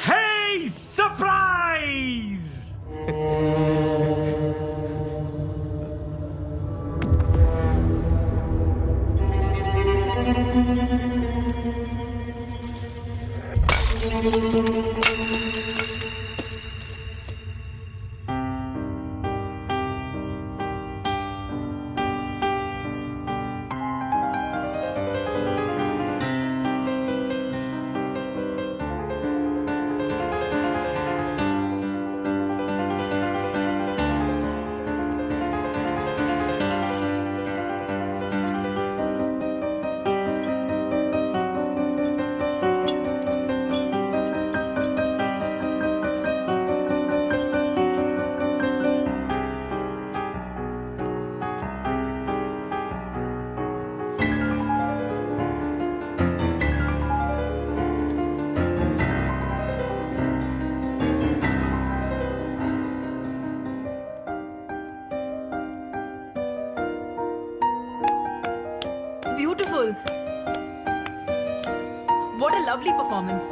Hey, surprise! Beautiful. What a lovely performance.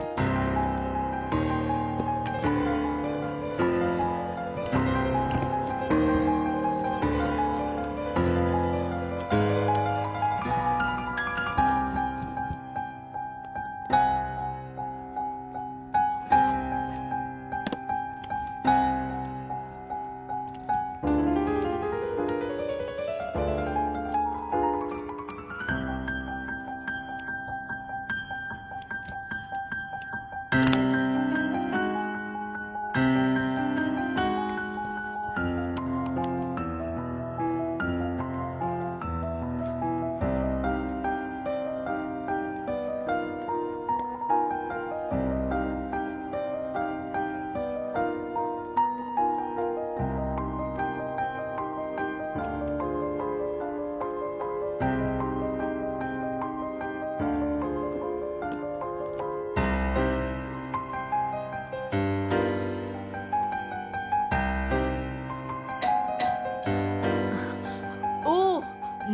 ఓ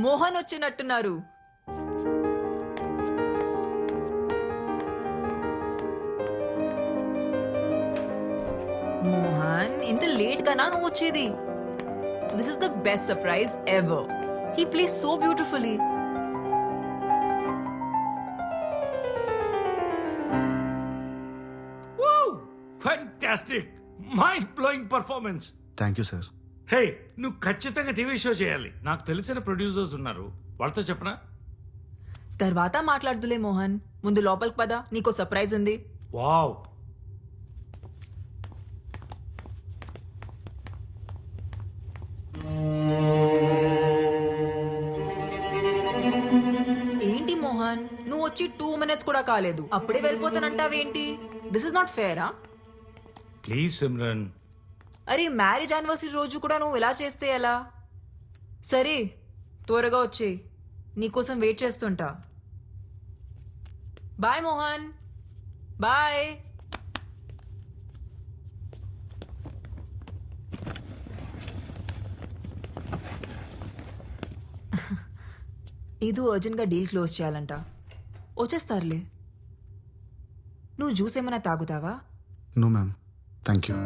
మోహన్ వచ్చినట్టున్నారు. మోహన్ ఇంత late గానా నువ్వు వచ్చేది? This is the best surprise ever. He plays so beautifully. Woo! Fantastic! Mind-blowing performance. Thank you sir. Hey, నువ్వు ఖచ్చితంగా TV show చేయాలి. నాకు తెలిసిన ప్రొడ్యూసర్స్ ఉన్నారు, వాళ్ళతో చెప్పనా? తర్వాత మాట్లాడుదులే మోహన్. ముందు లోపలికి పద, నీకో సర్ప్రైజ్ ఉంది. వావ్! ఏంటి మోహన్, నువ్వు వచ్చి 2 minutes కూడా కాలేదు, అప్పుడే వెళ్ళిపోతానంటావేంటి? దిస్ ఇస్ నాట్ ఫేరా? ప్లీజ్ సిమ్రన్. అరే మ్యారేజ్ యానివర్సరీ రోజు కూడా నువ్వు ఇలా చేస్తే ఎలా? సరే త్వరగా వచ్చేయ్, నీకోసం వెయిట్ చేస్తుంటా. Bye Mohan, bye. ఇది అర్జెంట్గా డీల్ క్లోజ్ చేయాలంట. వచ్చేస్తారులే. నువ్వు జ్యూస్ ఏమైనా తాగుతావా? No ma'am, thank you.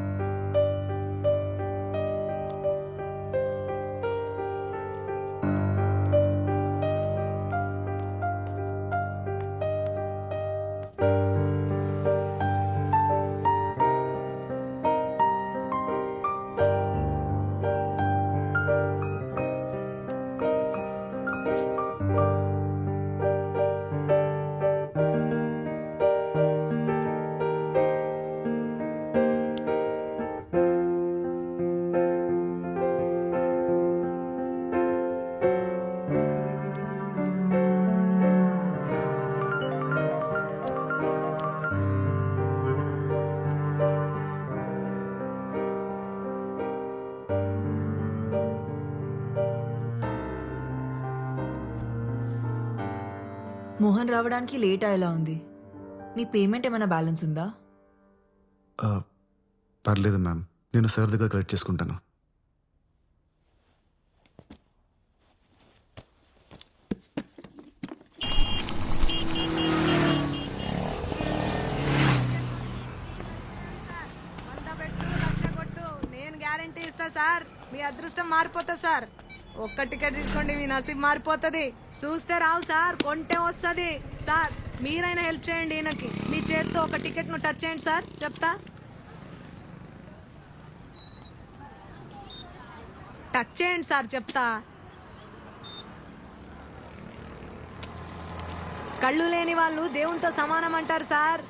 Mohan రావడానికి లేట్ అయ్యేలా ఉంది. నీ పేమెంట్ ఏమైనా బ్యాలెన్స్ ఉందా? పర్లేదు మ్యామ్, నేను సార్ దగ్గర కలెక్ట్ చేసుకుంటాను. సార్ మీ అదృష్టం మారిపోతుంది సార్. ఒక్క టికెట్ తీసుకోండి, మీ నసీబ్ మారిపోతుంది. చూస్తే రావు సార్, కొంటే వస్తుంది. సార్ మీరైనా హెల్ప్ చేయండి ఈయనకి. మీ చేత్తో ఒక టికెట్ ను టచ్ చేయండి సార్, చెప్తా. టచ్ చేయండి సార్, చెప్తా. కళ్ళు లేని వాళ్ళు దేవునితో సమానం అంటారు సార్.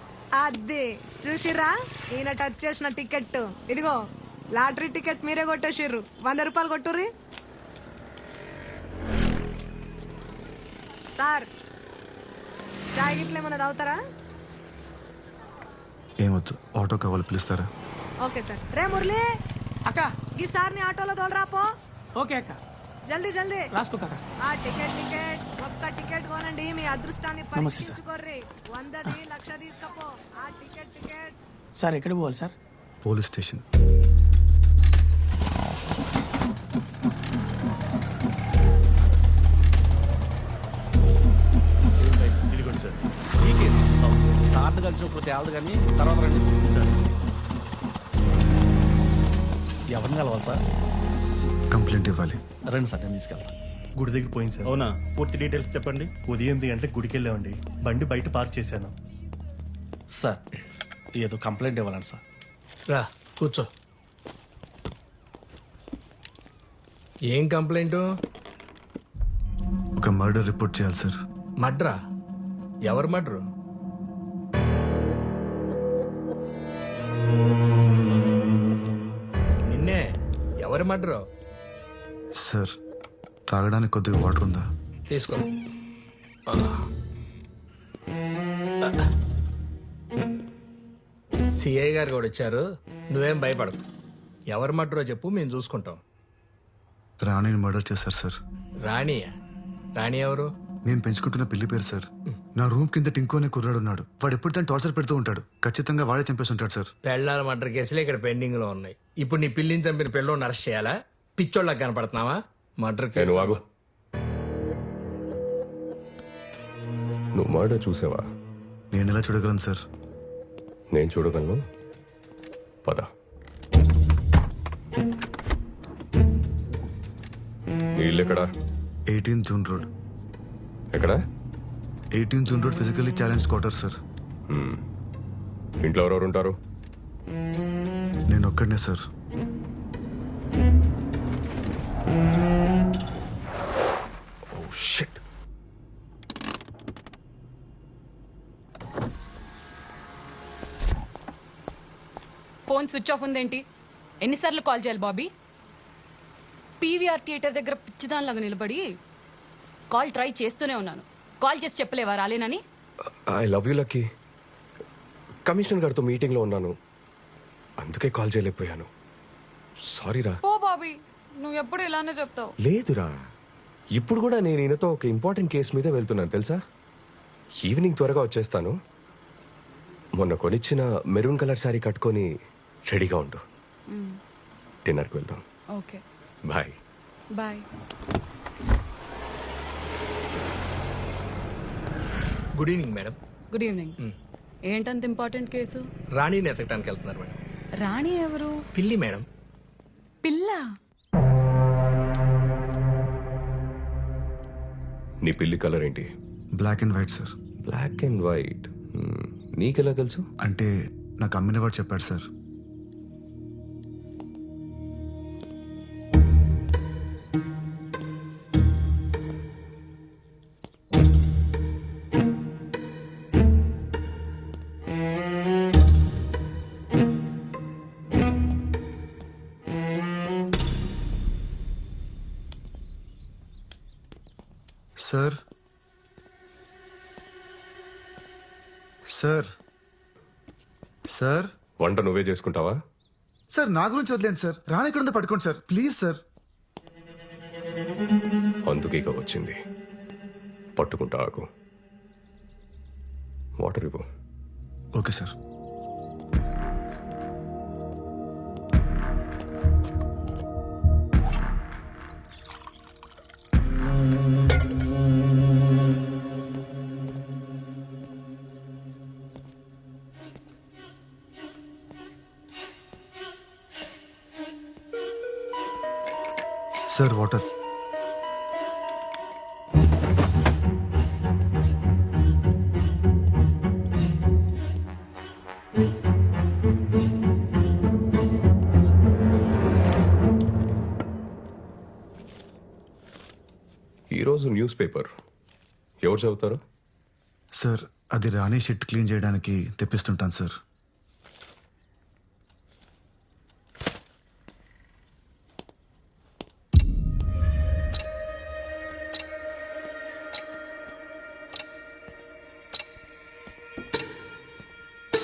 అదే చూసిర్రా, ఈయన టచ్ చేసిన టికెట్ ఇదిగో. లాటరీ టికెట్ మీరే కొట్టేసిర్రు. 100 రూపాయలు కొట్టుర్రి సార్. చాయ్ గిట్ల ఏమన్నా తాగుతారా? ఏమొద్దు, ఆటో కావాలి, పిలుస్తారా? Okay sir. రే మురళి, అక్క ఈ సార్ని ఆటోలో తోలరాపో. ఓకే అక్క జల్దీ జల్దీ. రాసుకోక ఆ టికెట్ ఒక్క టికెట్ కొనండి, మీ అదృష్టాన్ని నమస్తే సార్. పరీక్షించుకోర్రి. 100ది 1,00,000 తీసుకపో. ఆ టికెట్ సార్ ఎక్కడ పోవాలి సార్? Police station. ఇదిగోండి సార్. ఈ కేసు సార్లు కలిసినప్పుడు తేలదు కానీ తర్వాత రండి సార్. ఎవరిని కలవాలి సార్? కంప్లైంట్ ఇవ్వాలి. రండి సార్, నేను తీసుకెళ్తాను. గుడి దగ్గర పోయింది సార్. అవునా? పూర్తి డీటెయిల్స్ చెప్పండి. ఉదయం 8 గంటలకు గుడికి వెళ్ళామండి. బండి బయట పార్క్ చేశాను. సార్ ఏదో కంప్లైంట్ ఇవ్వాలండి సార్. రా కూర్చో. ఏం కంప్లైంట్? ఒక మర్డర్ రిపోర్ట్ చేయాలి సార్. మడ్రా? ఎవరు మడ్రు? నిన్నే. ఎవరు మడ్రు? సార్, తాగడానికి కొద్దిగా వాటర్ ఉందా? తీసుకో. సిఐ గారు కూడా వచ్చారు, నువ్వేం భయపడకు. ఎవరు మడ్రో చెప్పు, మేము చూసుకుంటాం. రాణిని మర్డర్ చేశారు సార్. రాణియా? రాణి ఎవరు? నేను పెంచుకుంటున్న పిల్లి పేరు సార్. నా రూమ్ కింద టింకు అనే కుర్రాడు ఉన్నాడు. వాడు ఎప్పుడు దాన్ని టార్చర్ పెడుతూ ఉంటాడు. ఖచ్చితంగా వాడే చంపేసి ఉంటాడు సార్. పెళ్ళాల మర్డర్ కేసులు ఇక్కడ పెండింగ్ లో ఉన్నాయి. ఇప్పుడు నీ పిల్లిని చంపిన పిల్లని అరెస్ట్ చేయాలా? పిచ్చోళ్ళకి కనపడుతున్నావా? Murder case. ఆగు. నువ్వు మర్డర్ చూసావా? నేను ఎలా చూడగలను సార్? నేను చూడగలను. పద. నీ ఇల్లు ఎక్కడా? 18 జూన్ రోడ్. ఎక్కడా? 18 June road physically challenge quarter sir. ఇంట్లో ఎవరెవరు ఉంటారు? నేను ఒక్కడనే sir. Oh shit. Phone switch off ఉందేంటి? ఎన్నిసార్లు కాల్ చేయాలి బాబీ? పీవీఆర్ థియేటర్ దగ్గర పిచ్చిదానిలాగా నిలబడి కాల్ ట్రై చేస్తూనే ఉన్నాను. కాల్ చేసి చెప్పలేవా రాలేనని? I love you Lucky. Commissioner గారితో మీటింగ్లో ఉన్నాను, అందుకే కాల్ చేయలేకపోయాను. సారీ రా. ఓ బాబీ, నువ్వు ఎప్పుడు ఇలానే చెప్తావు. లేదురా, ఇప్పుడు కూడా నేను ఈయనతో ఒక ఇంపార్టెంట్ కేసు మీద వెళ్తున్నాను తెలుసా. ఈవినింగ్ త్వరగా వచ్చేస్తాను. మొన్న కొనిచ్చిన మెరూన్ కలర్ శారీ కట్టుకొని రెడీగా ఉండు. డిన్నర్కి వెళ్దాం. Okay bye. Bye. Good evening madam. Good evening. ఏంటంత ఇంపార్టెంట్ కేసు? రాణిని ఎతకడానికి వెళ్తున్నారు మేడం. రాణి ఎవరు? పిల్లి మేడం. పిల్ల? నీ పిల్లి కలర్ ఏంటి? Black and white sir. Black and white. నీకెలా తెలుసు? అంటే నాకు అమ్మినవాడు చెప్పాడు సార్. సార్, సార్, సార్, వంట నువ్వే చేసుకుంటావా? సార్ నా గురించి వదిలేండి సార్. రాని ఎక్కడ ఉందో పట్టుకోండి సార్, ప్లీజ్ సార్. అందుకే ఇక వచ్చింది. పట్టుకుంటా ఆకు. వాటర్ ఇవ్వు. Okay sir. Sir water. ఈరోజు న్యూస్ పేపర్ ఎవరు చదువుతారు? సార్ అది రాణి షిట్ క్లీన్ చేయడానికి తెప్పిస్తుంటాను సార్.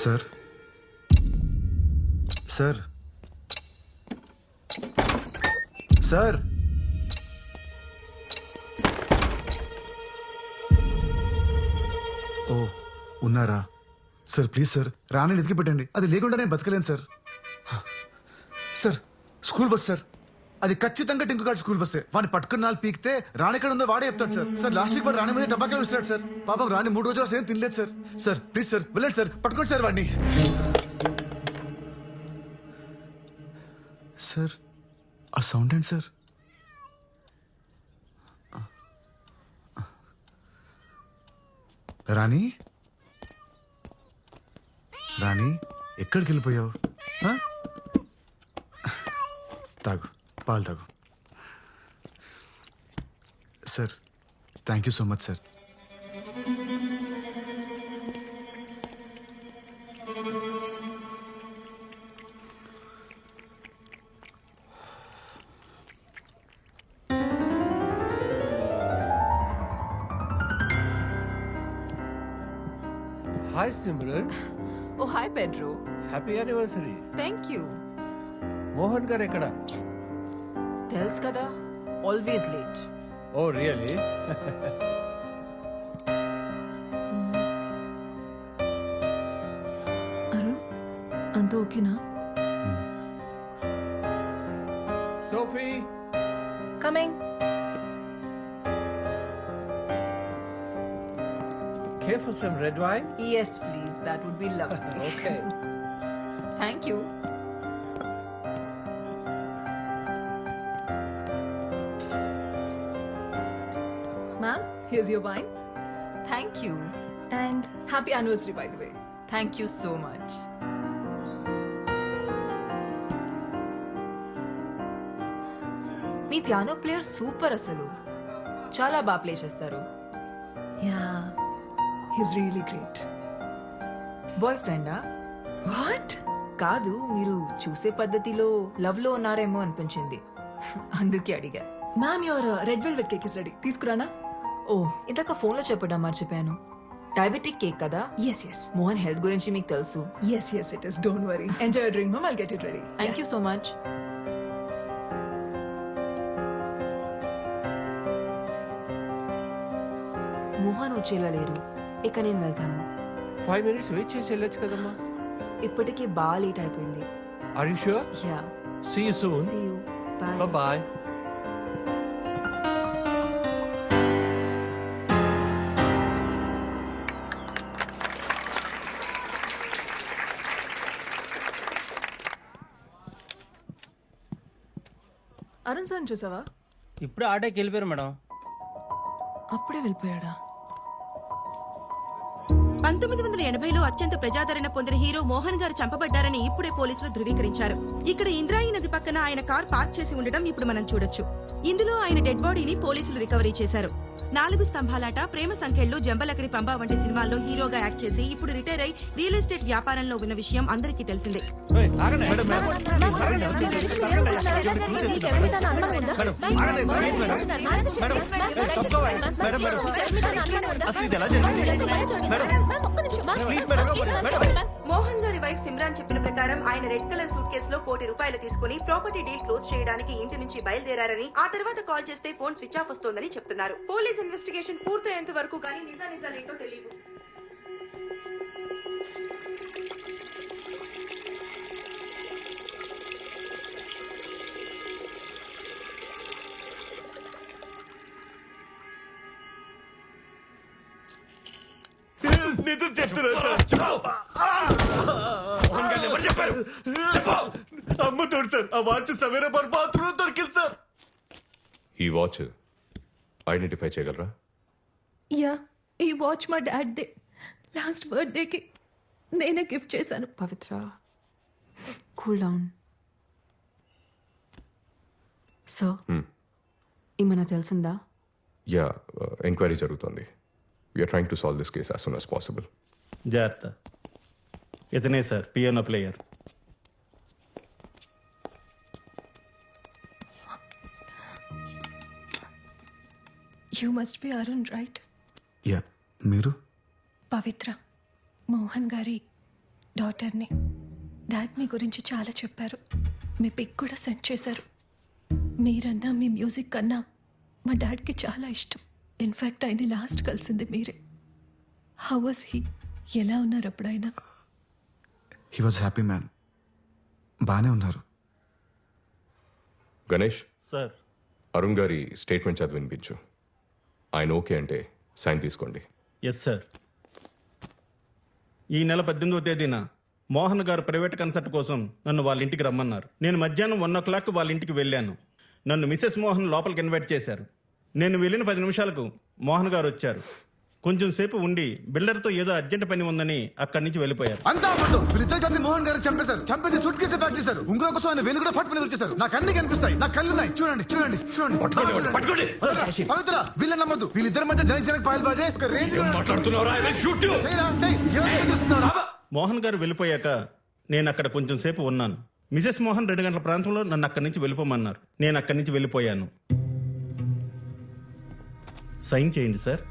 సార్ సార్ సార్ ఓ ఉన్నారా సార్? ప్లీజ్ సార్ రాణిని ఎతికి పెట్టండి. అది లేకుండా నేను బతకలేను sir. Sir school bus sir, అది ఖచ్చితంగా టింకు గార్డ్ స్కూల్ బస్సే. వాడిని పట్టుకున్న నాలుగు పీకితే రాణి ఎక్కడ ఉందో వాడే చెప్తాడు సార్. సార్ లాస్ట్ వీక్ వాడు రాణి మీద టబాకాలు ఇస్తాడు సార్. పాపం రాణి 3 రోజులు అసలు ఏం తినలేదు సార్. సార్ ప్లీజ్ సార్ వెళ్ళండి సార్, పట్టుకోండి సార్ వాడిని. సార్ ఆ సౌండ్ ఏంటి సార్? రాణి రాణి ఎక్కడికి వెళ్ళిపోయావు? ఆ? తాగు, పాలు తాగు. Sir thank you so much sir. Hi Simran, oh hi Pedro. Happy anniversary. Thank you. Mohan garu ఎక్కడ? తెలుసు కదా, always late. Oh really? Arun అంత ఓకేనా? Sophie, coming. care for some red wine? Yes, please. That would be lovely. Okay. Thank you. Ma'am, here's your wine. Thank you. And happy anniversary, by the way. Thank you so much. మీ piano player super అసలు. చాలా బాగా play చేస్తారు. Yeah, he's really great. Boy ఫ్రెండా? What? కాదు, మీరు చూసే పద్ధతిలో లవ్ లో ఉన్నారేమో అనిపించింది, అందుకే అడిగా. Ma'am, your red velvet cake is ready. తీసుకురానా? ఓ, ఇందాక ఫోన్లో చెప్పడం మర్చిపోయాను. డయాబెటిక్ కేక్ కదా? Yes, yes. మోహన్ హెల్త్ గురించి మీకు తెలుసు. Yes, yes, it is. Don't worry. Enjoy your drink, ma'am. I'll get it ready. Thank you so much. Mohan వచ్చేలా లేరు, ఇక నేను వెళ్తాను. 5 minutes వెయిట్ చేసి వెళ్ళొచ్చు కదమ్మా. ఇప్పటికే బాగా లేట్ అయిపోయింది. Are you sure? Yeah, see you soon. See you, bye. Bye. Arun sir చూసావా? ఇప్పుడు ఆటోకి వెళ్ళిపోయారు మేడం. అప్పుడే వెళ్ళిపోయాడా? 1980లో అత్యంత ప్రజాదరణ పొందిన హీరో మోహన్ గారు చంపబడ్డారని ఇప్పుడే పోలీసులు ధృవీకరించారు. ఇక్కడ ఇంద్రాయి నది పక్కన ఆయన కార్ పార్క్ చేసి ఉండడం ఇప్పుడు మనం చూడొచ్చు. ఇందులో ఆయన డెడ్ బాడీని పోలీసులు రికవరీ చేశారు. 4 స్తంభాలాట, ప్రేమ సంఖ్యలు, జంబలకడి పంబా వంటి సినిమాల్లో హీరోగా యాక్ట్ చేసి ఇప్పుడు రిటైర్ అయి రియల్ ఎస్టేట్ వ్యాపారంలో ఉన్న విషయం అందరికీ తెలిసిందే. మోహన్ గారి వైఫ్ సిమ్రాన్ చెప్పిన ప్రకారం ఆయన రెడ్ కలర్ సూట్ కేసులో ₹1 కోటి తీసుకుని ప్రాపర్టీ డీల్ క్లోజ్ చేయడానికి ఇంటి నుంచి బయలుదేరారని, ఆ తర్వాత కాల్ చేస్తే ఫోన్ స్విచ్ ఆఫ్ వస్తోందని చెప్తున్నారు. పోలీస్ ఇన్వెస్టిగేషన్ పూర్తయ్యేంత వరకు కానీ నిజాలేంటో తెలియదు. నిజం చెప్తున్నా. అమ్మ తోడు సార్, ఆ వాచ్ సవేరా బాత్రూమ్ దొరికింది సార్. ఈ వాచ్ ఐడెంటిఫై చేయగలరా? యా, ఈ వాచ్ మా డాడ్ దే. లాస్ట్ బర్త్డేకి నేనే గిఫ్ట్ చేశాను. పవిత్ర, కూల్ డౌన్. సో ఏమైనా తెలిసిందా? యా, ఎంక్వైరీ జరుగుతోంది. We're trying to solve this case as soon as possible. జాగ్రత్త. ఇతనే సార్ piano player. You must be Arun, right? Yeah, మీరు? పవిత్ర, మోహన్ గారి డాటర్ని. డాడ్ మీ గురించి చాలా చెప్పారు. మీ పిక్ కూడా సెండ్ చేశారు. మీరన్నా మీ మ్యూజిక్ కన్నా మా డాడ్కి చాలా ఇష్టం. ఇన్ఫ్యాక్ట్ ఆయన లాస్ట్ కలిసింది మీరే. How was he? ఎలా ఉన్నారు అప్పుడైనా? He was happy man. బాగానే ఉన్నారు. గణేష్, సార్ అరుణ్ గారి స్టేట్మెంట్ చదివి వినిపించు. ఆయన ఓకే అంటే సైన్ తీసుకోండి. Yes sir. ఈ నెల 18వ తేదీన మోహన్ గారు ప్రైవేట్ కన్సర్ట్ కోసం నన్ను వాళ్ళ ఇంటికి రమ్మన్నారు. నేను మధ్యాహ్నం 1 వాళ్ళ ఇంటికి వెళ్ళాను. నన్ను మిసెస్ మోహన్ లోపలికి ఇన్వైట్ చేశారు. నేను వెళ్ళిన 10 నిమిషాలకు మోహన్ గారు వచ్చారు. కొంచెం సేపు ఉండి బిల్డర్తో ఏదో అర్జెంట్ పని ఉందని అక్కడి నుంచి వెళ్ళిపోయారు. అంతా అబద్ధం. వీళ్ళిద్దరు కలిసి మోహన్ గారిని చంపేశారు. చంపేసి సూట్ కేసు ప్యాక్ చేశారు. ఉంగరం కోసం ఆయన వేలు కూడా ఫట్ పని వచ్చేసారు. నాకు అన్ని కనిపిస్తాయి. నాకు కళ్ళున్నాయి. చూడండి చూడండి చూడండి. పవిత్ర, వీళ్ళని నమ్మద్దు. వీళ్ళిద్దరి మధ్య జనక్ పాయల్ బాజే ఒక రేంజ్. మోహన్ గారు వెళ్ళిపోయాక నేను అక్కడ కొంచెం సేపు ఉన్నాను. మిసెస్ మోహన్ 2 గంటల ప్రాంతంలో నన్ను అక్కడి నుంచి వెళ్ళిపోమన్నారు. నేను అక్కడి నుంచి వెళ్ళిపోయాను. సైన్ చేయండి సార్.